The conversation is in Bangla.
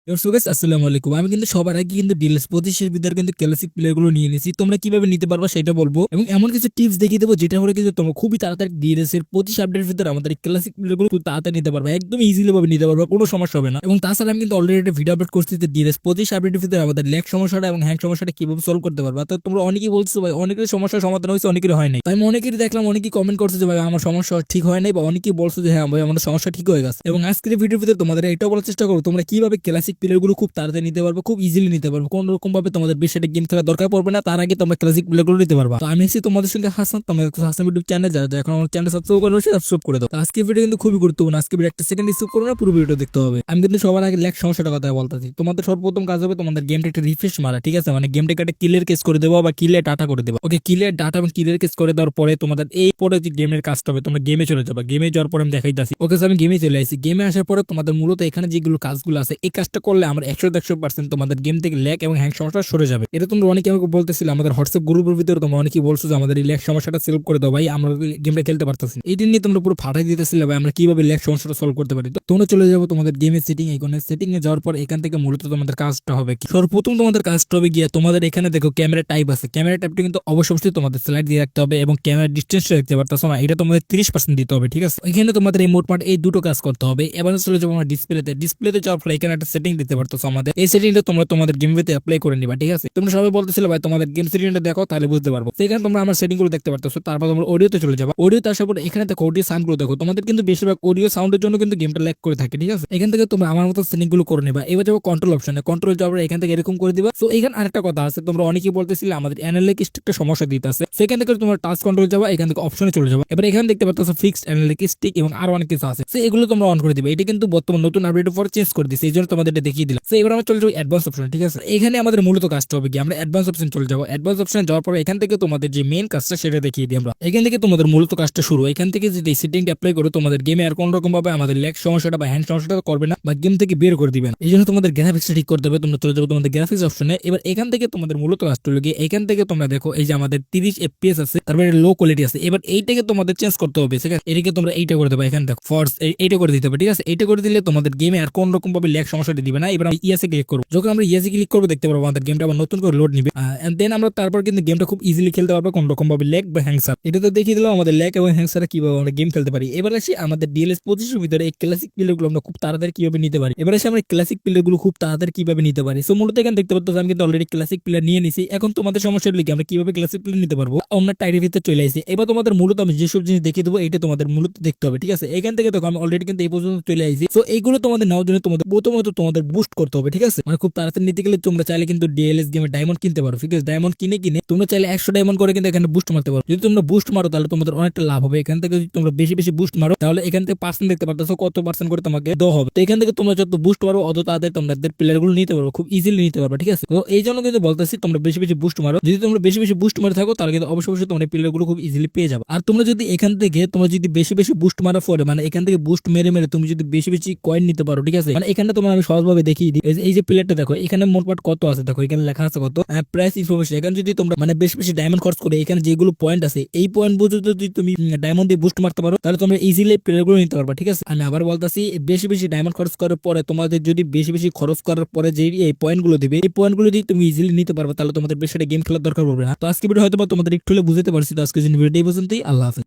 সো গাইস আসসালামু আলাইকুম। আমি কিন্তু সবার আগে কিন্তু ডিএলএস 25 ভিতরে কিন্তু ক্লাসিক প্লেয়ার গুলো নিয়ে নিয়েছি। তোমরা কিভাবে নিতে পারবা সেটা বলবো এবং এমন কিছু টিপস দেখিয়ে দেবো যেটা হলে কিন্তু তোমরা খুবই তাড়াতাড়ি ডিএলএস এর 25 আপডেটের ভিতরে আমাদের এই ক্লাসিক প্লেয়ার গুলো খুব তাড়াতাড়ি নিতে পারবা, একদম ইজিলি ভাবে নিতে পারবা, কোনো সমস্যা হবে না। এবং তাছাড়া আমি কিন্তু অলরেডি একটা ভিডিও আপলোড করছি যে ডিএলএস 25 আপডেটের ভিতরে আমাদের ল্যাগ সমস্যাটা এবং হ্যাং সমস্যাটা কিভাবে সলভ করতে পারবা। তো তোমরা অনেকেই বলছো ভাই অনেকের সমস্যার সমাধান হয়েছে, অনেকের হয় নাই। তাই আমি অনেকেরই দেখলাম, অনেকেই কমেন্ট করছে যে ভাই আমার সমস্যা ঠিক হয় নাই, বা অনেকেই বলছো যে হ্যাঁ ভাই আমার সমস্যা ঠিক হয়ে গেছে। এবং আজকের ভিডিওর ভিতরে তোমাদের এটাও বলার চেষ্টা করবো তোমরা কিভাবে ক্লাসিক প্লেয়ার গুলো খুব তাড়াতাড়ি নিতে পারবো, খুব ইজিলি নিতে পারবো, কোন রকম ভাবে তোমাদের বেশি একটা গেম খেলার দরকার পড়বে না, তার আগে তোমরা ক্লাসিক প্লেয়ার গুলো নিতে পারবা। তো আমি এসেছি তোমাদের সঙ্গে হাসান, তোমাদের হাসান ইউটিউব চ্যানেল, যারা এখন আমার চ্যানেল সাবস্ক্রাইব করে রয়েছে সাবস্ক্রাইব করে দাও। তো আজকে ভিডিও কিন্তু খুবই গুরুত্বপূর্ণ, আজকে ভিডিও একটা সেকেন্ড স্কিপ করো না, পুরো ভিডিও দেখতে হবে। আমি কিন্তু সবার আগে ল্যাগ সমস্যাটা কথা বলতেছি। তোমাদের সর্বপ্রথম কাজ হবে তোমাদের গেমটা একটা রিফ্রেশ মারা, ঠিক আছে? মানে গেমটাকে একটা ক্লিয়ার কেস করে দেবো বা ক্লিয়ার ডাটা করে দেবো। ওকে, ক্লিয়ার ডাটা এবং ক্লিয়ার কেস করে দেওয়ার পরে তোমাদের এই পরে যে গেমের কাজটা হবে, তোমরা গেমে চলে যাবে। গেমে যাওয়ার পরে আমি দেখাইতেছি। ওকে, আমি গেমে চলে আসি। গেমে আসার পরে তোমাদের মূলত এখানে যেগুলো কাজগুলো আছে, এই কাজটা করলে আমরা 100% তোমাদের গেম থেকে ল্যাগ এবং হ্যাং সমস্যা সরে যাবে। এটা তোমরা অনেকে আমাকে বলতেছিল আমাদের হোয়াটসঅ্যাপ গ্রুপের ভিতরে, তোমরা অনেকেই বলছো যে আমাদের এই ল্যাগ সমস্যাটা সলভ করে দাও ভাই, আমরা গেমটা খেলতে পারতেছি। এই দিন নিয়ে তোমরা পুরো ফাটাই দিতেছিলে ভাই আমরা কিভাবে ল্যাগ সমস্যাটা সলভ করতে পারি। তো তোমরা চলে যাবো তোমাদের গেমের সেটিং, এখানে সেটিং এ যাওয়ার পর এখান থেকে মূলত তোমাদের কাজটা হবে কি, সর্বপ্রথম তোমাদের কাজটা হবে গিয়ে তোমাদের এখানে দেখো ক্যামেরা টাইপ আছে, ক্যামেরা টাইপটা কিন্তু অবশ্যই তোমাদের স্লাইড দিয়ে রাখতে হবে এবং ক্যামেরা ডিস্টেন্সটা দেখতে পারতেছো না, এটা তোমাদের 30% দিতে হবে, ঠিক আছে? এখানে তোমাদের এই মোটমাট এই দুটো কাজ করতে হবে। এবার চলে যাবো আমরা ডিসপ্লেতে যাওয়ার পর এখানে একটা সেটিং দিতে পারতেছো আমাদের, এই সেটিংটা তোমরা তোমাদের গেমে অ্যাপ্লাই করে নিবা, ঠিক আছে? তোমরা সবাই বলতেছিলে ভাই তোমাদের গেম সেটিংটা দেখো তাহলে বুঝতে পারবো। সেখানে তোমরা আমার সেটিং গুলো দেখতে পারতেছো। তারপর তোমরা অডিওতে চলে যাবা। অডিওতে আসার পর এখানে দেখো অডিও সাউন্ড গুলো দেখো, তোমাদের কিন্তু বেশিরভাগ অডিও সাউন্ডের জন্য কিন্তু গেমটা ল্যাগ করে থাকে, ঠিক আছে? এখান থেকে তোমরা আমার মতো সেটিং গুলো করে নিবা। এবার যাবো কন্ট্রোল অপশনে, কন্ট্রোল যাওয়ার পর এখান থেকে এরকম করে দিবা। তো এখানে আরেকটা কথা আছে, তোমরা অনেকেই বলতেছিলে আমাদের অ্যানালিক স্টিকটা সমস্যা দিতে আছে। সেখান থেকে তোমরা টাচ কন্ট্রোল যাবা, এখান থেকে অপশনে চলে যাবা। এবার এখানে দেখতে পাচ্ছ ফিক্সড অ্যানালিক স্টিক এবং আরো অনেক কিছু আছে, সো এগুলো তোমরা অন করে দিবে। এটা কিন্তু বর্তমান নতুন আপডেটের পর চেঞ্জ করে দিচ্ছে, এই জন্য তোমাদের এটা দেখিয়ে দিলাম। সো এবার আমরা চলে যাবো অ্যাডভান্স অপশনে, ঠিক আছে? এখানে আমাদের মূলত কাজটা হবে কি, আমরা অ্যাডভান্স অপশন চলে যাবো। অ্যাডভান্স অপশনে যাওয়ার পর এখান থেকে তোমাদের যে মেইন কাজটা সেটা দেখিয়ে দিই আমরা। এখান থেকে তোমাদের মূলত কাজটা শুরু। এখান থেকে যদি সেটিংটা অ্যাপ্লাই করো তোমাদের গেমে আর কোন রকম ভাবে আমাদের ল্যাগ সমস্যাটা বা হ্যান্ড সমস্যাটা করবে না, বা গেম থেকে বের করে দিবেন। এই জন্য তোমাদের গ্রাফিক্সটা ঠিক করতে হবে। তোমরা চলে যাবো তোমাদের গ্রাফিক্স অপশনে। এবার এখান থেকে তোমাদের মূলত কাজটা হলো গিয়ে, এখান থেকে তোমরা দেখো এই যে আমাদের 30 FPS আছে, তারপরে লো কোয়ালিটি আছে। এবার এইটাকে তোমাদের চেঞ্জ করতে হবে, ঠিক আছে? এটাকে তোমরা এইটা করে দেবে, এখানে দেখো ফর্স এইটা করে দিতে হবে, ঠিক আছে? এইটা করে দিলে তোমাদের গেমে আর কোন রকম ভাবে ল্যাগ সমস্যাটা দিবে না। এবার আমরা ইয়াসে ক্লিক করবো। যখন আমরা ইয়াসে ক্লিক করবো দেখতে পারবো আমাদের গেমটা আবার নতুন করে লোড নিবে, এন্ড দেন আমরা তারপর কিন্তু গেমটা খুব ইজিলি খেলতে পারবো কোন রকম ভাবে ল্যাগ বা হ্যাংসার। এটা তো দেখিয়ে দিলাম আমাদের ল্যাগ এবং হ্যাংসারে কিভাবে আমরা গেম খেলতে পারি। এবার আসি আমাদের ডিএলএস 25 এর ভিতরে এই ক্লাসিক প্লেয়ার গুলো আমরা খুব তাড়াতাড়ি কিভাবে নিতে পারি। এবার আসি আমরা ক্লাসিক প্লেয়ার গুলো খুব তাড়াতাড়ি কিভাবে নিতে পারি। সো মূলত এখানে দেখতে পাচ্ছ আমি কিন্তু অলরেডি ক্লাসিক প্লেয়ার নিয়ে নিছি। এখন তোমাদের সমস্যা হলো কি আমরা কিভাবে ক্লাসিক প্লেয়ার নিতে পারবো, অন্য টাইটের ভিতরে চলে আসি। এবার তোমাদের মূলত আমি যেসব জিনিস দেখিয়ে দেবো এটা তোমাদের মূলত দেখতে হবে, ঠিক আছে? এখান থেকে দেখো আমি অলরেডি কিন্তু এই পর্যন্ত চলে আসি। সো এইগুলো তোমাদের নেওয়ার জন্য তোমাদের প্রথমত তোমাদের বুস্ট করতে হবে, ঠিক আছে? মানে খুব তাড়াতাড়ি নিতে গেলে তোমরা চাইলে কিন্তু ডিএলএস গেমে ডায়মন্ড কিনতে পারো, ঠিক আছে? ডায়মন্ড কিনে তোমরা চাইলে 100 ডায়মন্ড করে কিন্তু এখানে বুস্ট মারতে পারো। যদি তোমরা বুস্ট মারো তাহলে তোমাদের অনেকটা লাভ হবে। এখান থেকে যদি তোমরা বেশি বেশি বুস্ট মারো তাহলে এখান থেকে পার্সেন্ট দেখতে পারতেছো কত পার্সেন্ট করে তোমাকে দেওয়া হবে। তো এখান থেকে তোমরা যত বুস্ট মারো অত তাদের তোমাদের প্লেয়ার গুলো নিতে পারবো, খুব ইজিলি নিতে পারবে, ঠিক আছে? তো এই জন্য কিন্তু বলতেছি তোমরা বেশি বেশি বুস্ট মারো। যদি তোমরা বেশি বেশি বুস্ট মারে থাকো তাহলে কিন্তু অবশ্যই তোমরা প্লেয়ার গুলো খুব ইজিলি পেয়ে যাবে। আর তোমরা যদি এখান থেকে তোমরা যদি বেশি বেশি বুস্ট মারা পরে মানে এখান থেকে বুস্ট মেরে মেরে তুমি যদি বেশি বেশি কয়েন নিতে পারো, ঠিক আছে? মানে এখানে তোমার আমি সহজভাবে দেখিয়ে দিই। এই যে প্লেয়ারটা দেখো এখানে মোটমাট কত আছে দেখো, এখানে লেখা আছে কত প্রাইস ইনফরমেশন। এখানে যদি তোমরা মানে বেশি বেশি ডায়মন্ড খরচ করে এখানে যেগুলো পয়েন্ট আছে এই পয়েন্ট বুঝে যদি তুমি ডায়মন্ড দিয়ে বুস্ট মারতে পারো তাহলে তোমরা ইজিলি প্লেয়ার গুলো নিতে পারবা, ঠিক আছে? আমি আবার বলতেছি বেশি বেশি ডায়মন্ড খরচ করার পরে তোমাদের যদি বেশি বেশি খরচ করার পরে যে এই পয়েন্ট গুলো দিবে এই পয়েন্ট গুলো যদি তুমি ইজিলি নিতে পারবে তাহলে তোমাদের বেশি গেম খেলার দরকার পড়বে না। তো আজকে ভিডিও হয়তো তোমাদের একটু হলে বুঝতে পারছি। তো আজকে ভিডিও এই পর্যন্তই। আল্লাহ হাফেজ।